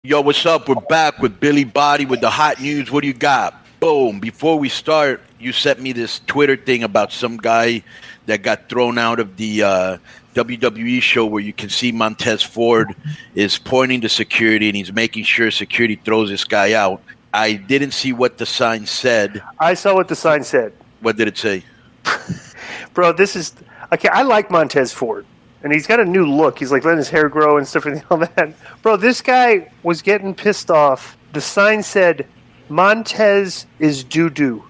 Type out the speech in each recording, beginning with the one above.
Yo, what's up? We're back with Billy Body with the hot news. What do you got? Boom. Before we start, you sent me this Twitter thing about some guy that got thrown out of the WWE show where you can see Montez Ford is pointing to security and he's making sure security throws this guy out. I didn't see what the sign said. I saw what the sign said. What did it say? Bro, this is... Okay, I like Montez Ford. And he's got a new look. He's like letting his hair grow and stuff and all that. Bro, this guy was getting pissed off. The sign said, Montez is doo-doo.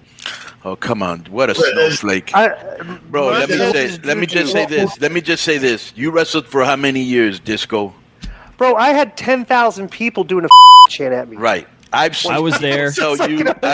Oh, come on. What a snowflake. Bro, let me just say this. You wrestled for how many years, Disco? Bro, I had 10,000 people doing a chant at me. Right. I was there. I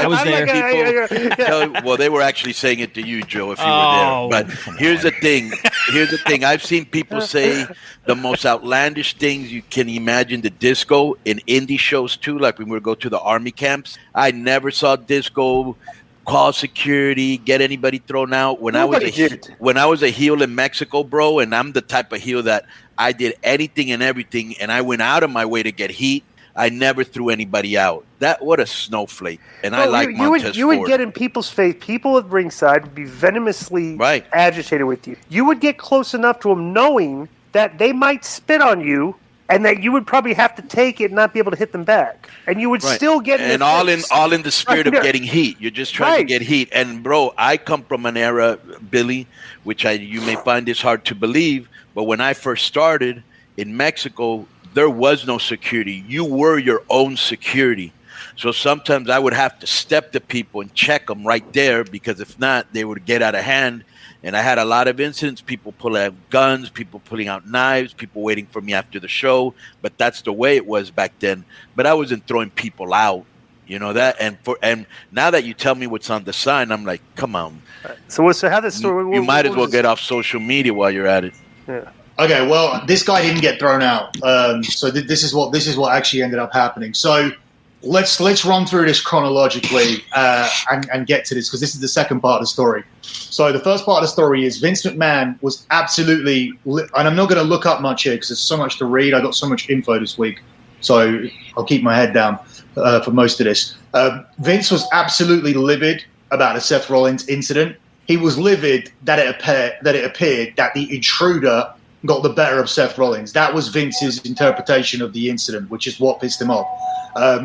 was there. Well, they were actually saying it to you, Joe, if you were there. But here's the thing. I've seen people say the most outlandish things you can imagine to Disco in indie shows, too, like when we would go to the army camps. I never saw Disco call security, get anybody thrown out. When I was a heel in Mexico, bro, and I'm the type of heel that I did anything and everything, and I went out of my way to get heat, I never threw anybody out. What a snowflake. And I like Montez Ford. You would get in people's face. People at ringside would be venomously agitated with you. You would get close enough to them knowing that they might spit on you and that you would probably have to take it and not be able to hit them back. And you would still get in all in the spirit of getting heat. You're just trying to get heat. And, bro, I come from an era, Billy, which you may find this hard to believe, but when I first started in Mexico, there was no security. You were your own security. So sometimes I would have to step to people and check them right there because if not, they would get out of hand. And I had a lot of incidents, people pulling out guns, people pulling out knives, people waiting for me after the show. But that's the way it was back then. But I wasn't throwing people out, you know that. And now that you tell me what's on the sign, I'm like, come on. So how this story? You might as well get off social media while you're at it. Yeah. Okay, well, this guy didn't get thrown out. So this is what actually ended up happening. So let's run through this chronologically and get to this because this is the second part of the story. So the first part of the story is Vince McMahon was absolutely, and I'm not going to look up much here because there's so much to read. I got so much info this week, so I'll keep my head down for most of this. Vince was absolutely livid about the Seth Rollins incident. He was livid that it appeared that the intruder got the better of Seth Rollins. That was Vince's interpretation of the incident, which is what pissed him off.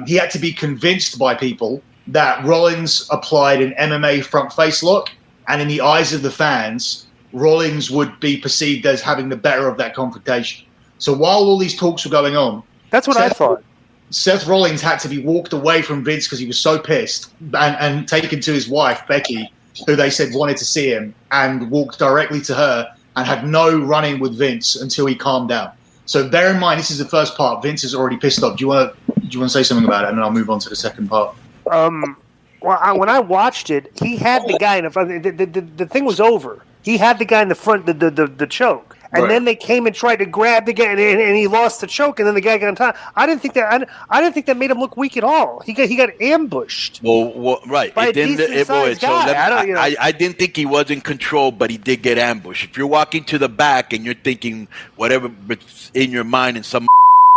He had to be convinced by people that Rollins applied an MMA front face lock, and in the eyes of the fans, Rollins would be perceived as having the better of that confrontation. So while all these talks were going on, that's what I thought. Seth Rollins had to be walked away from Vince because he was so pissed and taken to his wife, Becky, who they said wanted to see him, and walked directly to her and had no run-in with Vince until he calmed down. So bear in mind, this is the first part. Vince is already pissed off. Do you want to say something about it, and then I'll move on to the second part? When I watched it, he had the guy in the front. The thing was over. He had the guy in the front, the choke. And then they came and tried to grab the guy, and he lost the choke, and then the guy got on top. I didn't think that made him look weak at all. He got ambushed. Well, right. By a decent-sized guy. I didn't think he was in control, but he did get ambushed. If you're walking to the back and you're thinking whatever in your mind, and some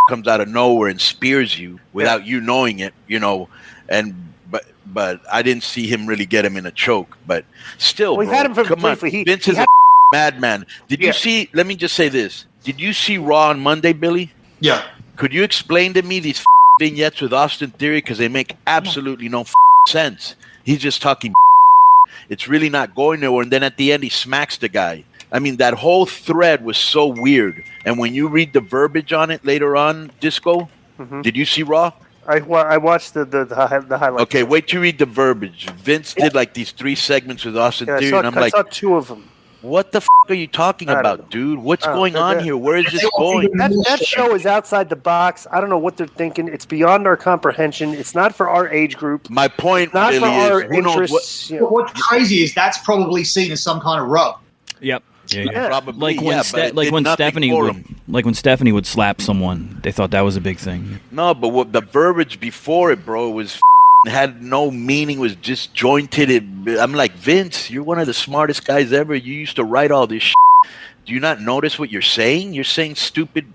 comes out of nowhere and spears you without you knowing it, you know, but I didn't see him really get him in a choke. But still, we had him from briefly. Vince is a madman. Did you see? Let me just say this. Did you see Raw on Monday, Billy? Yeah. Could you explain to me these vignettes with Austin Theory because they make absolutely no sense? He's just talking. It's really not going nowhere. And then at the end, he smacks the guy. I mean, that whole thread was so weird. And when you read the verbiage on it later on, Disco, did you see Raw? I watched the highlights. Okay, wait till you read the verbiage. Vince did like these 3 segments with Austin Theory, and I saw 2 of them. What the are you talking about, dude? What's going on here? Where is this going? That show is outside the box. I don't know what they're thinking. It's beyond our comprehension. It's not for our age group. My point not really for our is, who knows interests. What's crazy is that's probably seen as some kind of rub. Yep. Yeah. Probably, like when Stephanie would slap someone, they thought that was a big thing. No, but what the verbiage before it, bro, was had no meaning, was disjointed. I'm like, Vince, you're one of the smartest guys ever. You used to write all this shit. Do you not notice what you're saying? You're saying stupid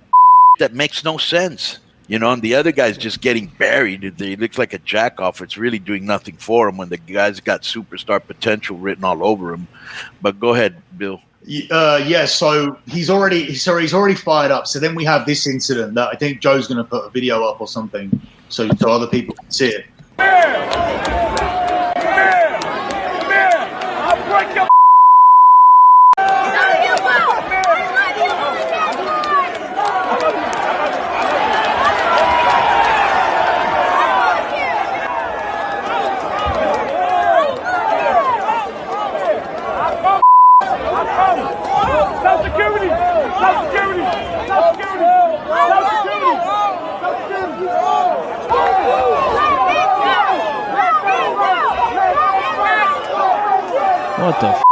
that makes no sense. And the other guy's just getting buried. He looks like a jack-off. It's really doing nothing for him when the guy's got superstar potential written all over him. But go ahead, Bill. So he's already fired up. So then we have this incident that I think Joe's going to put a video up or something so other people can see it. I'll break your What the f?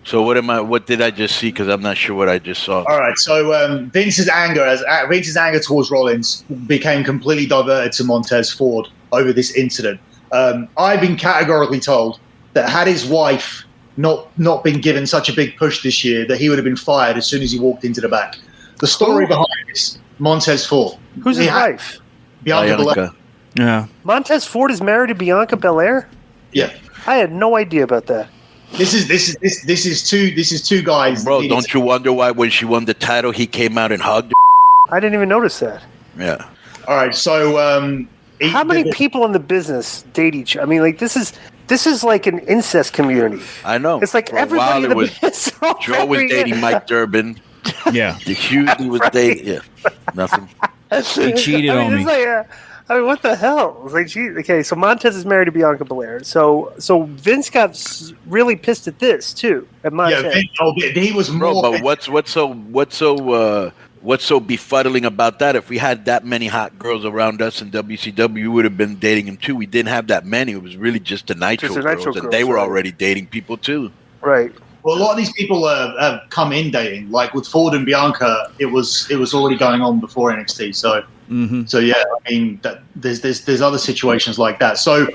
So what did I just see? Because I'm not sure what I just saw. All right. So Vince's anger towards Rollins became completely diverted to Montez Ford over this incident. I've been categorically told that had his wife not been given such a big push this year, that he would have been fired as soon as he walked into the back. The story behind this, Montez Ford. Who's his wife? Bianca Belair. Yeah. Montez Ford is married to Bianca Belair? Yeah. I had no idea about that. This is two guys. Bro, don't you wonder why when she won the title, he came out and hugged her? I didn't even notice that. Yeah. All right. So how many people in the business date each other? I mean, like this is like an incest community. I know. It's like everybody in the business. Joe was dating Mike Durbin. Yeah. The Hughes was dating. Yeah. Nothing. He cheated on me. It's like, what the hell? It's like, gee, okay, so Montez is married to Bianca Belair. So Vince got really pissed at this too. At Montez. Yeah, he was more. Bro, but what's so befuddling about that? If we had that many hot girls around us in WCW, we would have been dating them too. We didn't have that many. It was really just the Nitro girls, and they were already dating people too. Right. Well, a lot of these people have come in dating. Like with Ford and Bianca, it was already going on before NXT. So. Mm-hmm. So yeah, I mean, there's other situations like that. So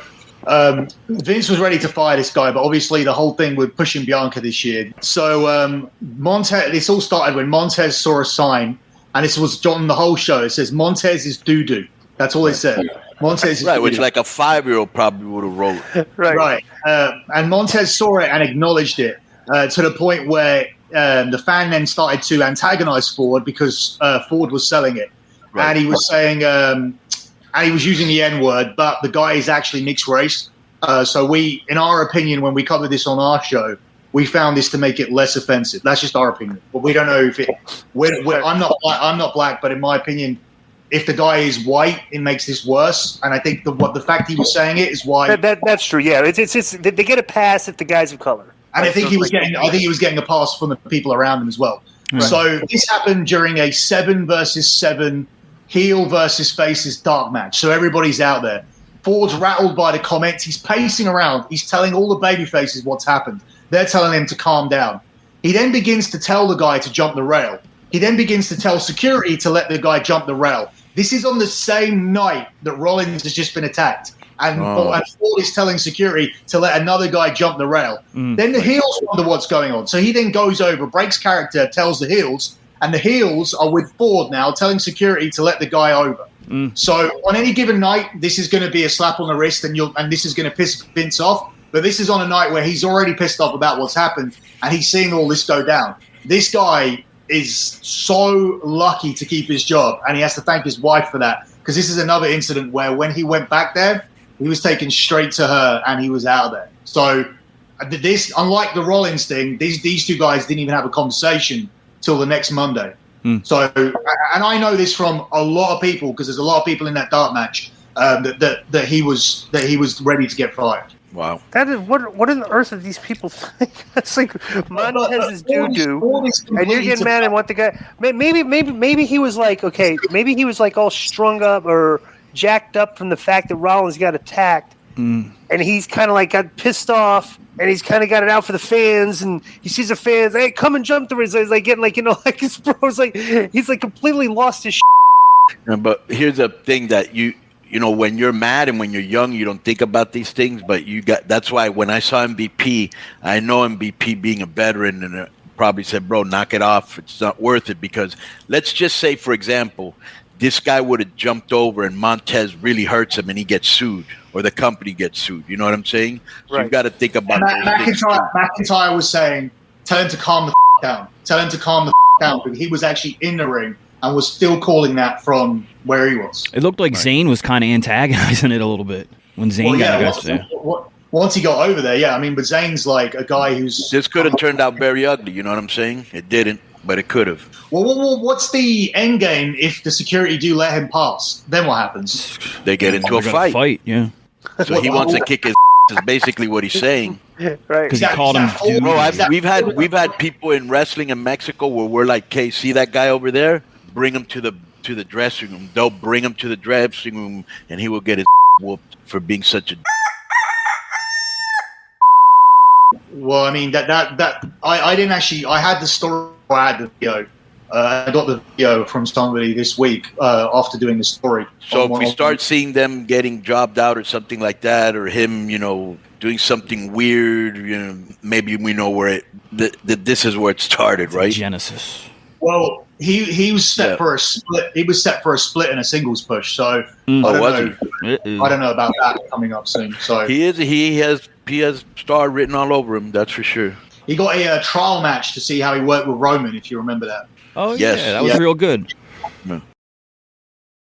Vince was ready to fire this guy, but obviously the whole thing with pushing Bianca this year. So Montez, this all started when Montez saw a sign, and this was on the whole show. It says Montez is doo-doo. That's all it said. Montez is right, doo-doo. which like a 5-year-old probably would have rolled. Right. And Montez saw it and acknowledged it to the point where the fan then started to antagonize Ford because Ford was selling it. Right. And he was saying, and he was using the N-word, but the guy is actually mixed race. So we, in our opinion, when we covered this on our show, we found this to make it less offensive. That's just our opinion. But we don't know if it. I'm not black, but in my opinion, if the guy is white, it makes this worse. And I think the fact he was saying it is why. That's true. Yeah, it's they get a pass if the guy's of color. And I think he was getting a pass from the people around him as well. Right. So this happened during a 7 versus 7. Heel versus faces dark match. So everybody's out there. Ford's rattled by the comments. He's pacing around. He's telling all the baby faces what's happened. They're telling him to calm down. He then begins to tell the guy to jump the rail. He then begins to tell security to let the guy jump the rail. This is on the same night that Rollins has just been attacked. And Ford is telling security to let another guy jump the rail. Then the heels wonder what's going on. So he then goes over, breaks character, tells the heels, and the heels are with Ford now, telling security to let the guy over. So on any given night, this is going to be a slap on the wrist, and this is going to piss Vince off. But this is on a night where he's already pissed off about what's happened, and he's seeing all this go down. This guy is so lucky to keep his job, and he has to thank his wife for that, because this is another incident where when he went back there, he was taken straight to her, and he was out of there. So this, unlike the Rollins thing, these two guys didn't even have a conversation till the next Monday. So, and I know this from a lot of people because there's a lot of people in that dark match that he was ready to get fired. Wow. That is what in the earth are these people think? That's like Montez is doo-doo, and you're getting mad and want the guy. Maybe he was like, okay, maybe he was like all strung up or jacked up from the fact that Rollins got attacked, and he's kind of like got pissed off. And he's kind of got it out for the fans, and he sees the fans. Hey, come and jump the. He's like getting like like his bros like he's like completely lost his. Yeah, but here's the thing that you when you're mad and when you're young, you don't think about these things. But that's why when I saw MVP, I know MVP being a veteran and probably said, bro, knock it off. It's not worth it. Because let's just say, for example, this guy would have jumped over and Montez really hurts him and he gets sued or the company gets sued. You know what I'm saying? So you've got to think about McIntyre was saying, tell him to calm the down. Tell him to calm the down, because he was actually in the ring and was still calling that from where he was. It looked like Zayn was kind of antagonizing it a little bit when Zayn got there. Once he got over there, but Zayn's like a guy who's... This could have turned out very ugly, you know what I'm saying? It didn't, but it could have. Well, what's the end game if the security do let him pass? Then what happens? They get into a fight. Yeah. So he wants to kick his is basically what he's saying. Right. Because he called him dude. Bro, we've had people in wrestling in Mexico where we're like, "Okay, see that guy over there? Bring him to the dressing room." They'll bring him to the dressing room, and he will get his whooped for being such a. Well, I mean I didn't actually. I had the story. I had the video. I got the video from somebody this week after doing the story. So if we start seeing them getting jobbed out or something like that, or him, doing something weird, maybe we know where this is where it started, right? Genesis. Well, he was set for a split. He was set for a split and a singles push. So I don't know about that coming up soon. So he has star written all over him. That's for sure. He got a trial match to see how he worked with Roman, if you remember that. Oh, yes. That was real good.